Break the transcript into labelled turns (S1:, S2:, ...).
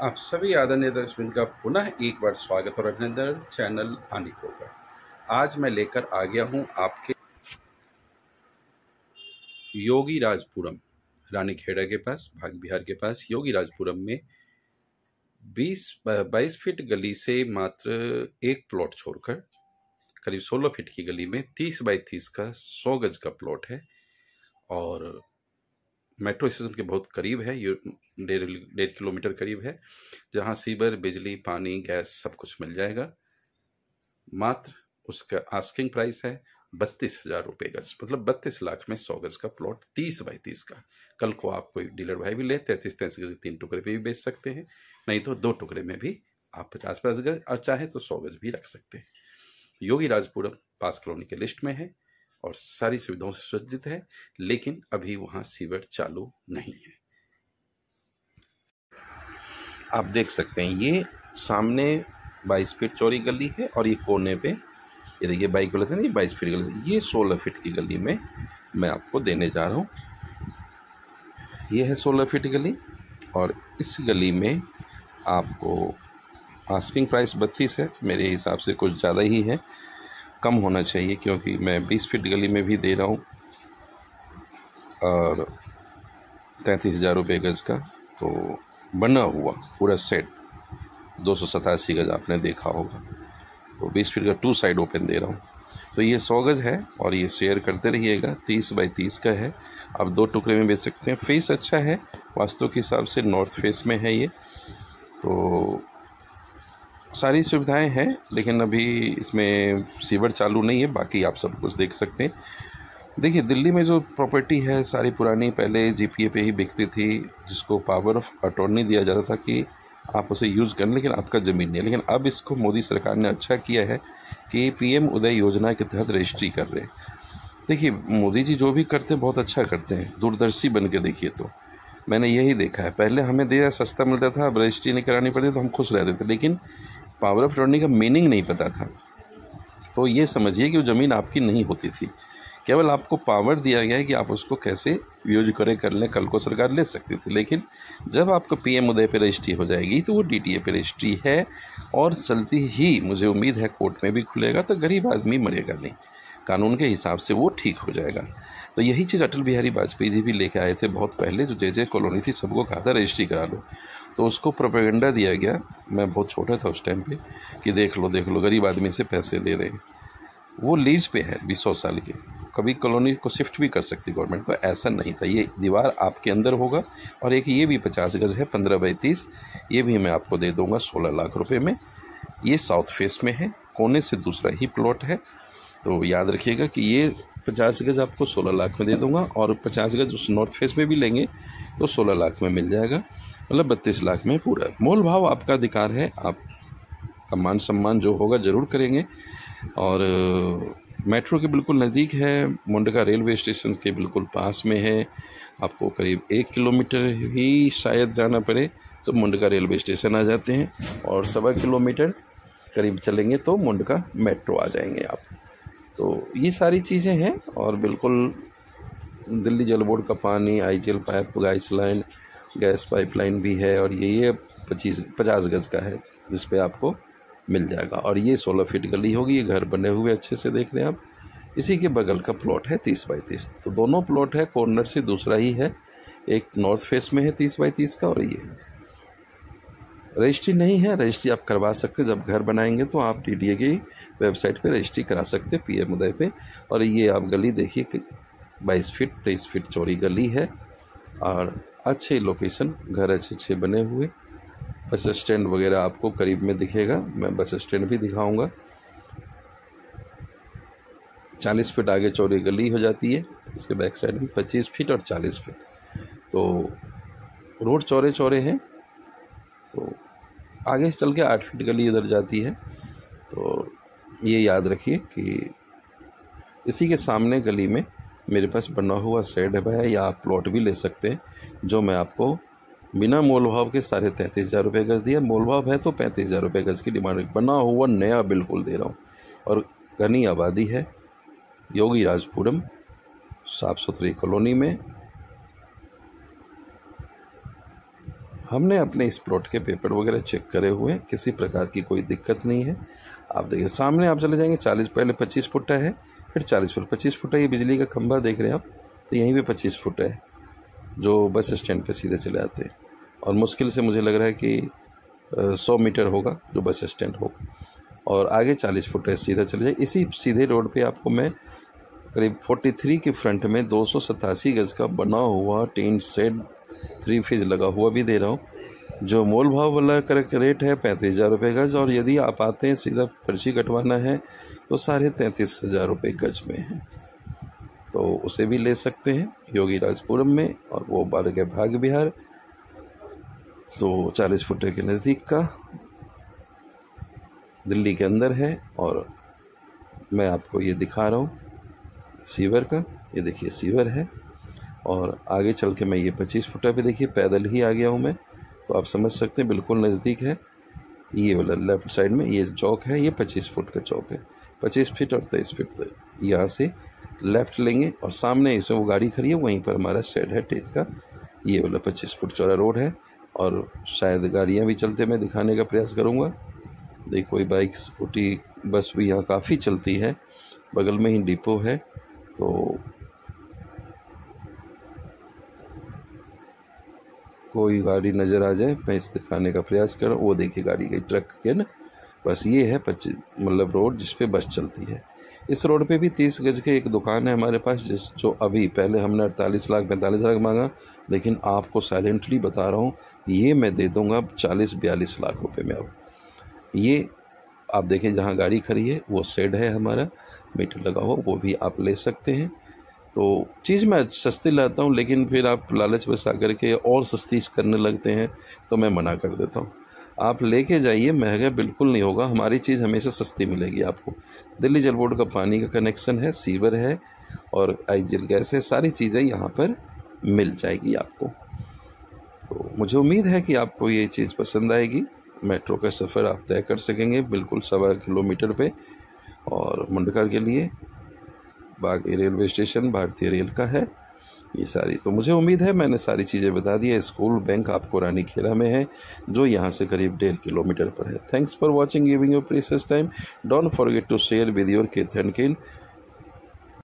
S1: आप सभी आदरणीय दर्शकों का पुनः एक बार स्वागत और अभिनंदन चैनल आनिको पर। आज मैं लेकर आ गया हूं आपके योगी राजपुरम रानीखेड़ा के पास, भाग बिहार के पास योगी राजपुरम में 22 फीट गली से मात्र एक प्लॉट छोड़कर करीब 16 फीट की गली में 30 बाई 30 का 100 गज का प्लॉट है और मेट्रो स्टेशन के बहुत करीब है। ये 1.5 किलोमीटर करीब है, जहाँ सीवर, बिजली, पानी, गैस सब कुछ मिल जाएगा। मात्र उसका आस्किंग प्राइस है 32,000 रुपये गज, मतलब 32 लाख में 100 गज का प्लॉट 30 बाई 30 का। कल को आप कोई डीलर भाई भी ले 33 गज 3 टुकड़े पे भी बेच सकते हैं, नहीं तो 2 टुकड़े में भी आप 50 गज और चाहे तो 100 गज भी रख सकते हैं। योगी राजपुरम पास कॉलोनी के लिस्ट में है और सारी सुविधाओं से सुसज्जित है, लेकिन अभी वहां सीवर चालू नहीं है। आप देख सकते हैं ये सामने 22 फीट चौड़ी गली है और ये कोने पे ये देखिए बाइक वाले थे ना, 22 फीट गली, ये 16 फीट की गली में मैं आपको देने जा रहा हूँ। ये है 16 फीट गली और इस गली में आपको आस्किंग प्राइस 32 है। मेरे हिसाब से कुछ ज़्यादा ही है, कम होना चाहिए, क्योंकि मैं 20 फीट गली में भी दे रहा हूँ और 33,000 रुपये गज का तो बना हुआ पूरा सेट 287 गज आपने देखा होगा, तो 20 फीट का 2 साइड ओपन दे रहा हूँ। तो ये 100 गज है और ये शेयर करते रहिएगा। 30 बाई 30 का है, आप 2 टुकड़े में बेच सकते हैं। फेस अच्छा है, वास्तु के हिसाब से नॉर्थ फेस में है ये, तो सारी सुविधाएं हैं, लेकिन अभी इसमें सीवर चालू नहीं है। बाकी आप सब कुछ देख सकते हैं। देखिए दिल्ली में जो प्रॉपर्टी है सारी पुरानी, पहले जीपीए पे ही बिकती थी, जिसको पावर ऑफ अटॉर्नी दिया जाता था कि आप उसे यूज़ करें, लेकिन आपका ज़मीन नहीं है। लेकिन अब इसको मोदी सरकार ने अच्छा किया है कि पीएम उदय योजना के तहत रजिस्ट्री कर रहे हैं। देखिए मोदी जी जो भी करते हैं बहुत अच्छा करते हैं, दूरदर्शी बन के देखिए। तो मैंने यही देखा है, पहले हमें दिया सस्ता मिलता था, अब रजिस्ट्री नहीं करानी पड़ती तो हम खुश रहते थे, लेकिन पावर ऑफ अटॉर्नी का मीनिंग नहीं पता था। तो ये समझिए कि वो ज़मीन आपकी नहीं होती थी, केवल आपको पावर दिया गया है कि आप उसको कैसे यूज करें, कर लें। कल को सरकार ले सकती थी, लेकिन जब आपको पीएम उदय पे रजिस्ट्री हो जाएगी तो वो डीटीए पे रजिस्ट्री है और चलती ही मुझे उम्मीद है कोर्ट में भी खुलेगा, तो गरीब आदमी मरेगा नहीं, कानून के हिसाब से वो ठीक हो जाएगा। तो यही चीज़ अटल बिहारी वाजपेयी जी भी लेके आए थे बहुत पहले, जो जे कॉलोनी थी सबको कहा था रजिस्ट्री करा लो, तो उसको प्रोपेगेंडा दिया गया। मैं बहुत छोटा था उस टाइम पे कि देख लो गरीब आदमी से पैसे ले रहे हैं। वो लीज पे है 20 साल के, कभी कॉलोनी को शिफ्ट भी कर सकती गवर्नमेंट, तो ऐसा नहीं था। ये दीवार आपके अंदर होगा और एक ये भी 50 गज है 15 बाई 30, ये भी मैं आपको दे दूंगा 16 लाख रुपए में। ये साउथ फेस में है, कोने से दूसरा ही प्लॉट है, तो याद रखिएगा कि ये 50 गज आपको 16 लाख में दे दूंगा और 50 गज उस नॉर्थ फेस में भी लेंगे तो 16 लाख में मिल जाएगा, मतलब 32 लाख में पूरा। मोल भाव आपका अधिकार है, आपका मान सम्मान जो होगा ज़रूर करेंगे। और मेट्रो के बिल्कुल नज़दीक है, मुंडका रेलवे स्टेशन के बिल्कुल पास में है। आपको करीब 1 किलोमीटर ही शायद जाना पड़े तो मुंडका रेलवे स्टेशन आ जाते हैं, और 1.25 किलोमीटर करीब चलेंगे तो मुंडका मेट्रो आ जाएंगे आप। तो ये सारी चीज़ें हैं, और बिल्कुल दिल्ली जल बोर्ड का पानी, IGL pipe, gas line, gas pipeline भी है, और ये 50 गज का है जिस पे आपको मिल जाएगा। और ये 16 फीट गली होगी, ये घर बने हुए अच्छे से देख रहे हैं आप। इसी के बगल का प्लॉट है 30 बाई 30, तो दोनों प्लॉट है, कॉर्नर से दूसरा ही है। एक नॉर्थ फेस में है 30 बाई 30 का, और ये रजिस्ट्री नहीं है। रजिस्ट्री आप करवा सकते, जब घर बनाएंगे तो आप डीडीए की वेबसाइट पे रजिस्ट्री करा सकते पीएम उदय पे। और ये आप गली देखिए कि 22 फीट 23 फीट चौड़ी गली है और अच्छे लोकेशन, घर अच्छे बने हुए। बस स्टैंड वगैरह आपको करीब में दिखेगा, मैं बस स्टैंड भी दिखाऊंगा। 40 फीट आगे चौड़ी गली हो जाती है, इसके बैक साइड में 25 फीट और 40 फीट, तो रोड चौड़े हैं। तो आगे चल के 8 फीट गली इधर जाती है। तो ये याद रखिए कि इसी के सामने गली में मेरे पास बना हुआ शेड है, या आप प्लॉट भी ले सकते हैं, जो मैं आपको बिना मोल भाव के 33,500 रुपये गज दिया। मोल भाव है तो 35,000 रुपये गज की डिमांड, बना हुआ नया बिल्कुल दे रहा हूँ। और घनी आबादी है योगी राजपुरम, साफ सुथरी कॉलोनी में, हमने अपने इस प्लॉट के पेपर वगैरह चेक करे हुए, किसी प्रकार की कोई दिक्कत नहीं है। आप देखिए सामने आप चले जाएंगे 40, पहले 25 फुट है, फिर 40 फुट, 25 फुट है। ये बिजली का खंभा देख रहे हैं आप, तो यहीं पे 25 फुट है जो बस स्टैंड पे सीधे चले आते हैं। और मुश्किल से मुझे लग रहा है कि 100 मीटर होगा जो बस स्टैंड होगा, और आगे 40 फुट है, सीधा चले जाए। इसी सीधे रोड पे आपको मैं करीब 43 के फ्रंट में 287 गज का बना हुआ टीन शेड 3 फेज लगा हुआ भी दे रहा हूँ, जो मोल भाव वाला करेक्ट रेट है 35,000 रुपये गज। और यदि आप आते हैं सीधा पर्ची कटवाना है तो 33,500 रुपये गज में है, तो उसे भी ले सकते हैं योगी राजपुरम में, और वो बारह भाग बिहार, तो 40 फुट के नज़दीक का दिल्ली के अंदर है। और मैं आपको ये दिखा रहा हूँ सीवर का, ये देखिए सीवर है। और आगे चल के मैं ये 25 फुट पे देखिए पैदल ही आ गया हूँ मैं, तो आप समझ सकते हैं बिल्कुल नज़दीक है। ये वाला लेफ्ट साइड में ये चौक है, ये 25 फुट का चौक है, 25 फीट और 23 फीट। तो यहाँ से लेफ़्ट लेंगे और सामने इसमें वो गाड़ी खड़ी है, वहीं पर हमारा शेड है ट्रेन का। ये वाला 25 फुट चौड़ा रोड है, और शायद गाड़ियाँ भी चलते मैं दिखाने का प्रयास करूँगा। देखिए कोई बाइक, स्कूटी, बस भी यहाँ काफ़ी चलती है, बगल में ही डिपो है। तो कोई गाड़ी नज़र आ जाए मैं इस दिखाने का प्रयास कर रहा हूँ। वो देखिए गाड़ी गई, ट्रक के ना, बस ये है 25 मतलब रोड जिस पे बस चलती है। इस रोड पे भी 30 गज के एक दुकान है हमारे पास, जो अभी पहले हमने 48 लाख 45 लाख मांगा, लेकिन आपको साइलेंटली बता रहा हूँ ये मैं दे दूँगा 40-42 लाख रुपए में। अब ये आप देखें जहाँ गाड़ी खड़ी है वो शेड है हमारा, मीटर लगा हुआ, वो भी आप ले सकते हैं। तो चीज़ मैं सस्ती लाता हूँ, लेकिन फिर आप लालच बस आकर के और सस्ती करने लगते हैं तो मैं मना कर देता हूँ। आप लेके जाइए, महंगा बिल्कुल नहीं होगा, हमारी चीज़ हमेशा सस्ती मिलेगी आपको। दिल्ली जल बोर्ड का पानी का कनेक्शन है, सीवर है और आईजीएल गैस है, सारी चीज़ें यहाँ पर मिल जाएगी आपको। तो मुझे उम्मीद है कि आपको ये चीज़ पसंद आएगी। मेट्रो का सफ़र आप तय कर सकेंगे बिल्कुल 1.25 किलोमीटर पे, और मुंडकर के लिए बागी रेलवे स्टेशन भारतीय रेल का है ये सारी। तो मुझे उम्मीद है मैंने सारी चीज़ें बता दी है। स्कूल बैंक आपको रानी खेला में है, जो यहाँ से करीब 1.5 किलोमीटर पर है। Thanks for watching, giving your precious time. Don't forget to share with your kid and kin।